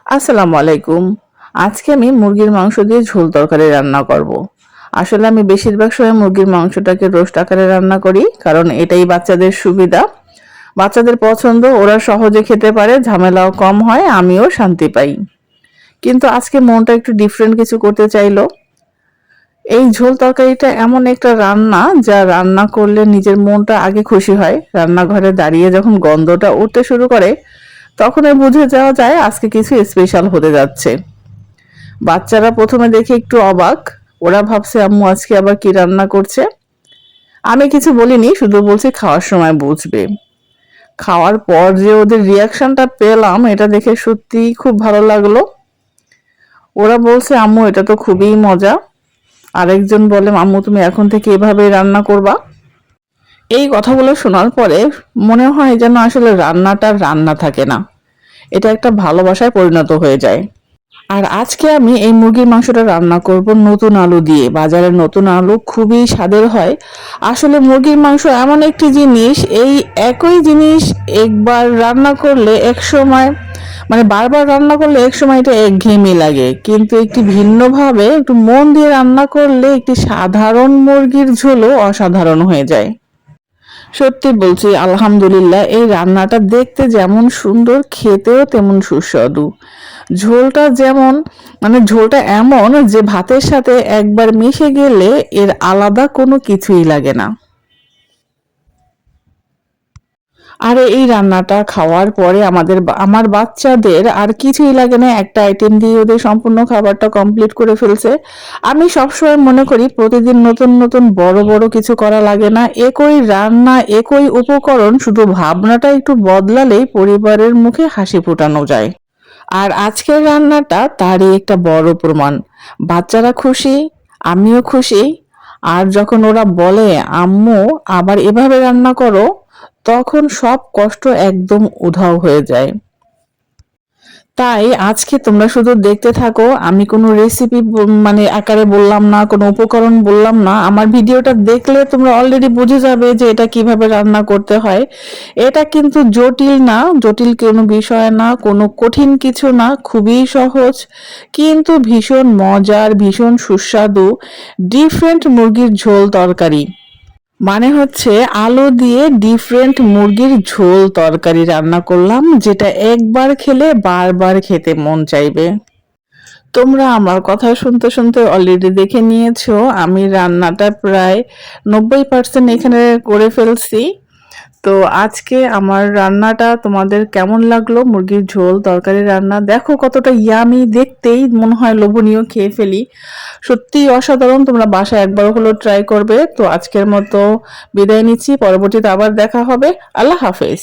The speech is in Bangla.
আসসালামু আলাইকুম। আজকে আমি মুরগির মাংস দিয়ে ঝোল তরকারি রান্না করব। আসলে আমি বেশিরভাগ সময় মুরগির মাংসটাকে রোস্ট আকারে রান্না করি, কারণ এটাই বাচ্চাদের সুবিধা। বাচ্চাদের পছন্দ, ওরা সহজে খেতে পারে, ঝামেলাও কম হয়, আমিও শান্তি পাই। কিন্তু আজকে মনটা একটু ডিফারেন্ট কিছু করতে চাইলো। এই ঝোল তরকারিটা এমন একটা রান্না যা রান্না করলে নিজের মনটা আগে খুশি হয়। রান্নাঘরে দাঁড়িয়ে যখন গন্ধটা উঠতে শুরু করে, তখনই বুঝে যাওয়া যায় আজকে কিছু স্পেশাল হতে যাচ্ছে। বাচ্চারা প্রথমে দেখে একটু অবাক। ওরা ভাবছে আম্মু আজকে আবার কি রান্না করছে। আমি কিছু বলিনি, শুধু বলছি খাওয়ার সময় বুঝবে। খাওয়ার পর যে ওদের রিয়াকশনটা পেলাম, এটা দেখে সত্যি খুব ভালো লাগলো। ওরা বলছে আম্মু এটা তো খুবই মজা। আরেকজন বলে আম্মু তুমি এখন থেকে এভাবেই রান্না করবা। এই কথাগুলো শোনার পরে মনে হয় যেন আসলে রান্নাটা রান্না থাকে না, এটা একটা ভালোবাসায় পরিণত হয়ে যায়। আর আজকে আমি এই মুরগির মাংসটা রান্না করব নতুন আলু দিয়ে। বাজারের নতুন আলু খুবই স্বাদের হয়। আসলে মুরগির মাংস এমন একটি জিনিস, এই একই জিনিস একবার রান্না করলে এক সময় বারবার রান্না করলে এক সময় এটা একঘেয়েমি লাগে, কিন্তু একটি ভিন্নভাবে একটু মন দিয়ে রান্না করলে একটি সাধারণ মুরগির ঝোলও অসাধারণ হয়ে যায়। সত্যি বলছি, আলহামদুলিল্লাহ, এই রান্নাটা দেখতে যেমন সুন্দর, খেতেও তেমন সুস্বাদু। ঝোলটা যেমন ঝোলটা এমন যে ভাতের সাথে একবার মিশে গেলে এর আলাদা কোনো কিছুই লাগে না। আর এই রান্নাটা খাওয়ার পরে আমার বাচ্চাদের আর কিছুই লাগে না, একটা আইটেম দিয়ে ওদের সম্পূর্ণ খাবারটা কমপ্লিট করে ফেলছে। আমি সবসময় মনে করি প্রতিদিন নতুন নতুন বড় বড় কিছু করা লাগে না, একই রান্না একই উপকরণ, শুধু ভাবনাটা একটু বদলালেই পরিবারের মুখে হাসি ফোটানো যায়। আর আজকের রান্নাটা তারই একটা বড় প্রমাণ। বাচ্চারা খুশি, আমিও খুশি। আর যখন ওরা বলে আম্মু আবার এভাবে রান্না করো, তখন সব কষ্ট একদম উধাও হয়ে যায়। তাই আজকে তোমরা শুধু দেখতে থাকো। আমি কোনো রেসিপি আকারে বললাম না, কোনো উপকরণ বললাম না। আমার ভিডিওটা দেখলে তোমরা অলরেডি বুঝে যাবে যে এটা কিভাবে রান্না করতে হয়। এটা কিন্তু জটিল না, জটিল কোনো বিষয় না, কোনো কঠিন কিছু না, খুবই সহজ কিন্তু ভীষণ মজার, ভীষণ সুস্বাদু ডিফারেন্ট মুরগির ঝোল তরকারি। হচ্ছে আলু দিয়ে ডিফারেন্ট মুরগির ঝোল তরকারি রান্না করলাম, যেটা একবার খেলে বারবার খেতে মন চাইবে। তোমরা আমার কথা শুনতে শুনতে অলরেডি দেখে নিয়েছো আমি রান্নাটা প্রায় 90% এখানে করে ফেলছি। তো আজকে আমার রান্নাটা তোমাদের কেমন লাগলো? মুরগির ঝোল তরকারি রান্না দেখো কতটা ইয়ামি, দেখতেই মনে হয় লোভনীয়, খেয়ে ফেলি। সত্যিই অসাধারণ, তোমরা বাসায় একবার হলো ট্রাই করবে। তো আজকের মতো বিদায় নিচ্ছি, পরবর্তীতে আবার দেখা হবে। আল্লাহ হাফেজ।